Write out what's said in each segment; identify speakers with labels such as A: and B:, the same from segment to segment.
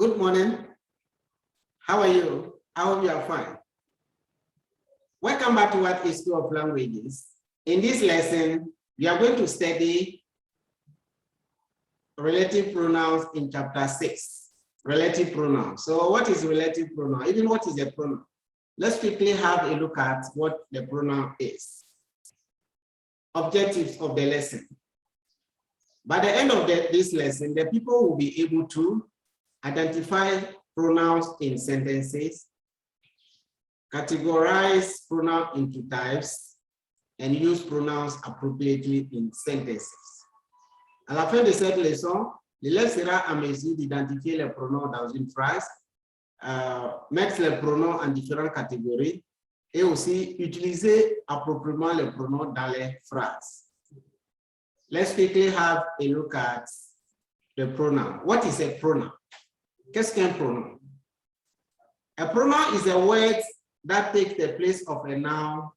A: Good morning. How are you? I hope you are fine. Welcome back to What is School of Languages. In this lesson, we are going to study relative pronouns in chapter 6. Relative pronouns. So what is relative pronoun? Even what is a pronoun? Let's quickly have a look at what the pronoun is. Objectives of the lesson. By the end of this lesson, the people will be able to identify pronouns in sentences, categorize pronouns into types, and use pronouns appropriately in sentences. À la fin de cette leçon, l'élève sera à mesure d'identifier les pronoms dans une phrase, mettre les pronoms en différentes catégories et aussi utiliser appropriément les pronoms dans les phrases. Let's quickly have a look at the pronoun. What is a pronoun? Qu'est-ce qu'un pronom? A pronoun is a word that takes the place of a noun.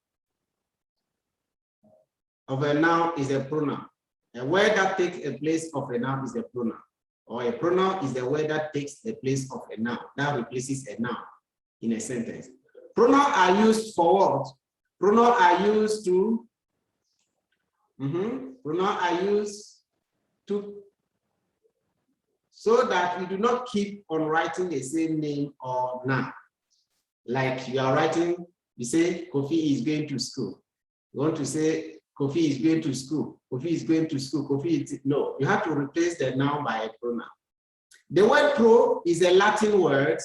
A: Is a pronoun. A word that takes the place of a noun is a pronoun. Or a pronoun is a word that takes the place of a noun, that replaces a noun in a sentence. Pronouns are used for what? Pronouns are used to pronouns are used to so that we do not keep on writing the same name or noun. Like you are writing, you say Kofi is going to school. You want to say Kofi is going to school. Kofi is going to school. Kofi is no. You have to replace the noun by a pronoun. The word pro is a Latin word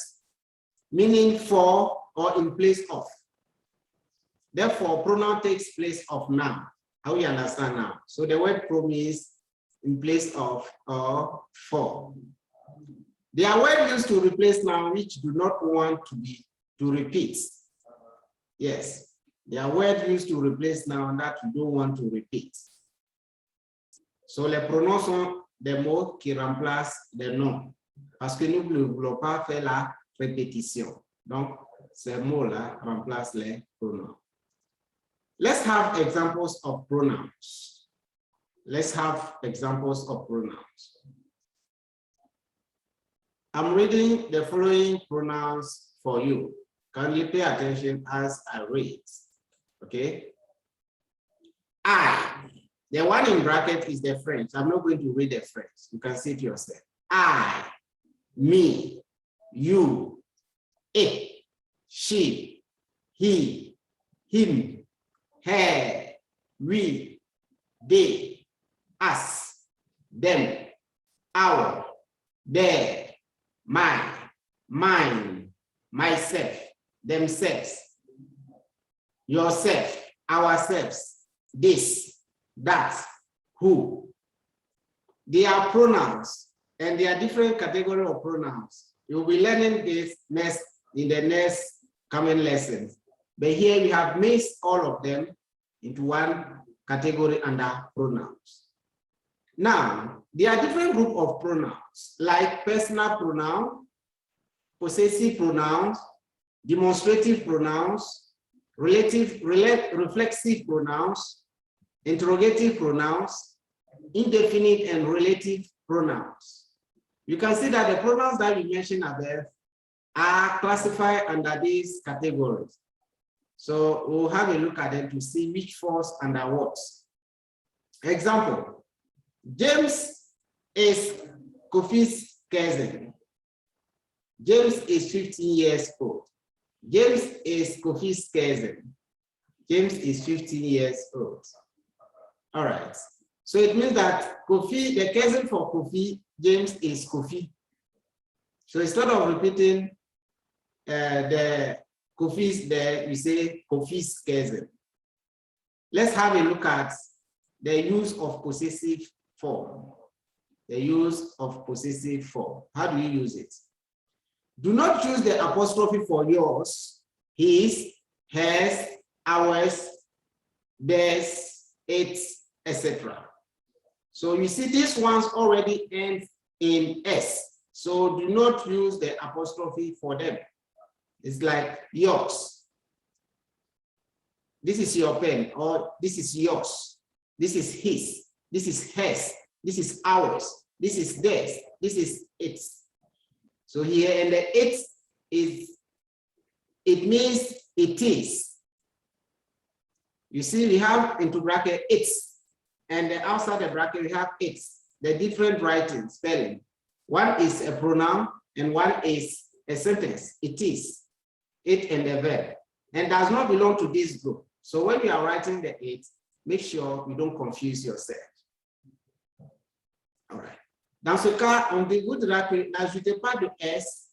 A: meaning for or in place of. Therefore, pronoun takes place of noun. How you understand now? So the word pro means in place of or for. They are words used to replace noun which do not want to repeat. Yes, they are words used to replace noun that you don't want to repeat. So les pronoms sont des mots qui remplacent des noms parce que nous ne voulons pas faire la répétition. Donc, ces mots-là remplacent les pronoms. Let's have examples of pronouns. Let's have examples of pronouns. I'm reading the following pronouns for you. Kindly pay attention as I read. Okay? I. The one in bracket is the French. I'm not going to read the French. You can see it yourself. I, me, you, it, she, he, him, her, we, they, us, them, our, their, my, mine, myself, themselves, yourself, ourselves, this, that, who. They are pronouns and they are different categories of pronouns. You'll be learning this in the next coming lessons. But here we have mixed all of them into one category under pronouns. Now, there are different groups of pronouns like personal pronoun, possessive pronouns, demonstrative pronouns, reflexive pronouns, interrogative pronouns, indefinite and relative pronouns. You can see that the pronouns that we mentioned above are classified under these categories. So we'll have a look at them to see which falls under what. Example, James is Kofi's cousin. James is 15 years old. James is Kofi's cousin. James is 15 years old. All right. So it means that Kofi, the cousin for Kofi, James is Kofi. So instead of repeating the Kofi's there, we say Kofi's cousin. Let's have a look at the use of possessive form. The use of possessive form. How do you use it? Do not use the apostrophe for yours, his, hers, ours, theirs, its, etc. So you see these ones already end in S. So do not use the apostrophe for them. It's like yours. This is your pen, or this is yours. This is his. This is hers. This is ours. This is theirs. This is its. So here, and the it is, it means it is. You see, we have into bracket it's, and outside the bracket we have it's. The different writing, spelling. One is a pronoun and one is a sentence. It is, it and the verb, and does not belong to this group. So when you are writing the it, make sure you don't confuse yourself. All right. Dans ce cas, on dit, vous n'ajoutez pas de S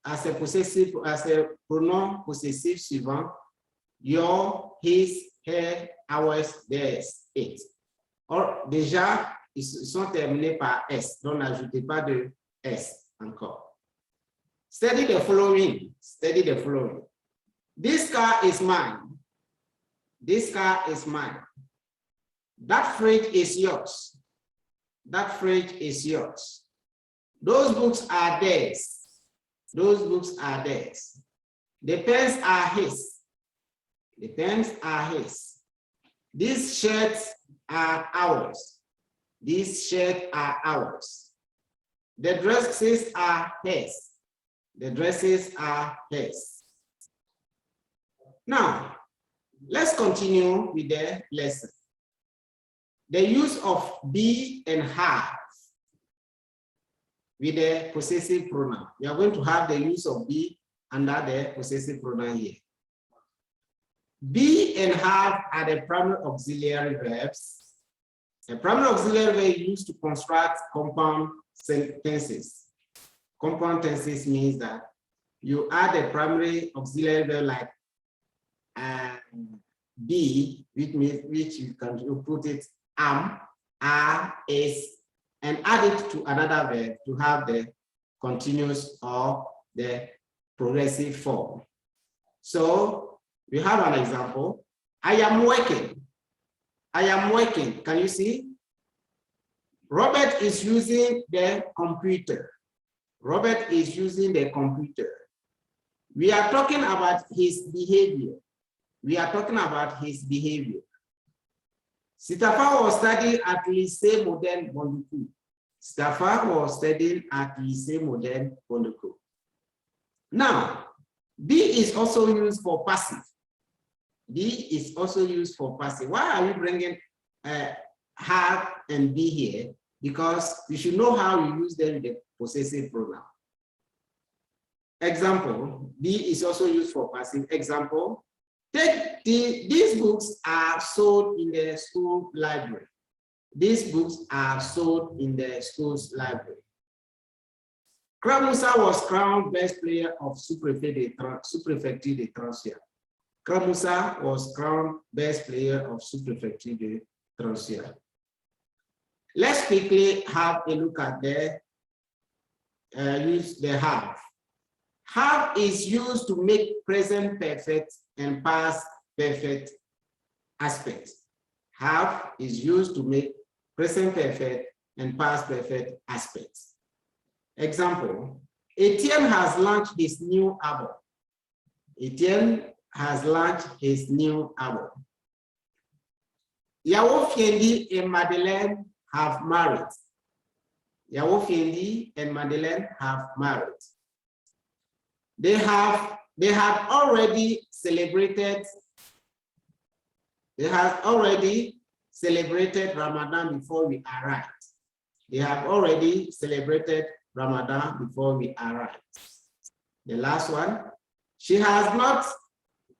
A: à ce possessive, à ce pronom possessif suivant. Your, his, her, ours, theirs, it. Or, déjà, ils sont terminés par S, donc n'ajoutez pas de S encore. Study the following. Study the following. This car is mine. This car is mine. That fridge is yours. That fridge is yours. Those books are theirs. Those books are theirs. The pens are his. The pens are his. These shirts are ours. These shirts are ours. The dresses are his. The dresses are his. Now, let's continue with the lesson. The use of be and have with the possessive pronoun. We are going to have the use of be under the possessive pronoun here. Be and have are the primary auxiliary verbs. The primary auxiliary verb used to construct compound sentences. Compound tenses means that you add a primary auxiliary verb like be, which you can put it am, are, is, and add it to another verb to have the continuous or the progressive form. So we have an example. I am working. I am working. Can you see? Robert is using the computer. Robert is using the computer. We are talking about his behavior. We are talking about his behavior. Sitafa was studying at Lycée Modern Bonduku. Sitafa was studying at Lycée Modern Bonduku. Now, be is also used for passive. Be is also used for passive. Why are we bringing have and be here? Because we should know how you use them in the possessive pronoun. Example, be is also used for passive. Example, these books are sold in the school library. These books are sold in the school's library. Kramusa was crowned best player of Sous-Préfecture de Transfert. Kramusa was crowned best player of Sous-Préfecture de Transfert. Let's quickly have a look at the use the have. Have is used to make present perfect and past perfect aspects. Have is used to make present perfect and past perfect aspects. Example, Etienne has launched his new album. Etienne has launched his new album. Yao Fiendi and Madeleine have married. Yao Fiendi and Madeleine have married. They had already celebrated. They had already celebrated Ramadan before we arrived. They have already celebrated Ramadan before we arrived. The last one, she has not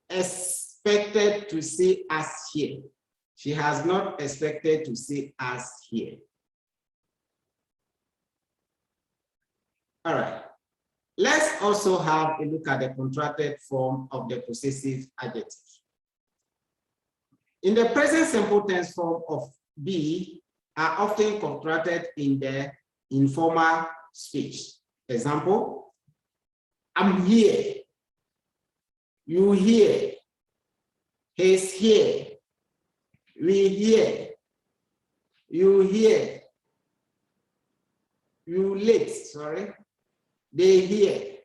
A: expected to see us here. She has not expected to see us here. All right. Let's also have a look at the contracted form of the possessive adjective. In the present simple tense form of be are often contracted in the informal speech. Example, I'm here. You here. He's here. We here. You here. You late, sorry. They here.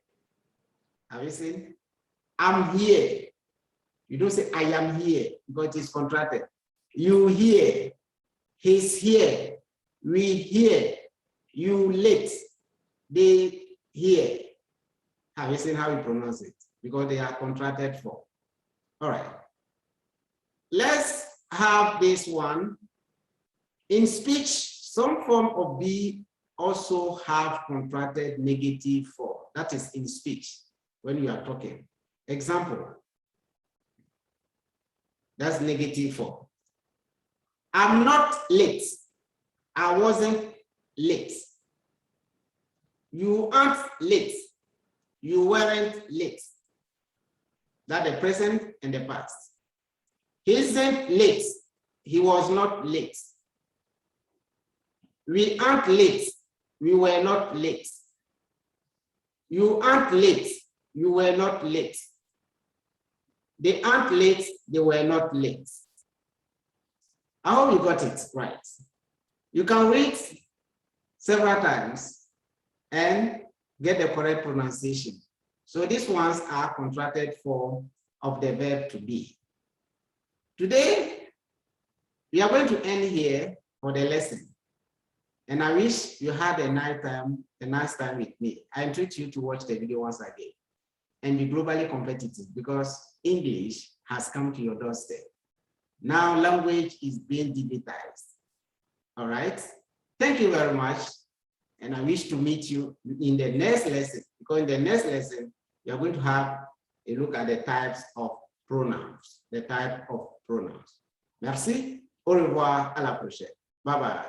A: Have you seen? I'm here. You don't say I am here because it's contracted. You here. He's here. We here. You late. They here. Have you seen how we pronounce it? Because they are contracted for. All right. Let's have this one. In speech, some form of be also have contracted negative for. That is in speech when you are talking. Example. That's negative for. I'm not late. I wasn't late. You aren't late. You weren't late. That's the present and the past. He isn't late. He was not late. We aren't late. We were not late. You aren't late. You were not late. They aren't late. They were not late. I hope you got it right. You can read several times and get the correct pronunciation. So these ones are contracted form of the verb to be. Today, we are going to end here for the lesson. And I wish you had a nice time with me. I entreat you to watch the video once again and be globally competitive because English has come to your doorstep. Now language is being digitized. All right. Thank you very much. And I wish to meet you in the next lesson, because in the next lesson, we are going to have a look at the types of pronouns, the type of pronouns. Merci. Au revoir. À la prochaine. Bye bye.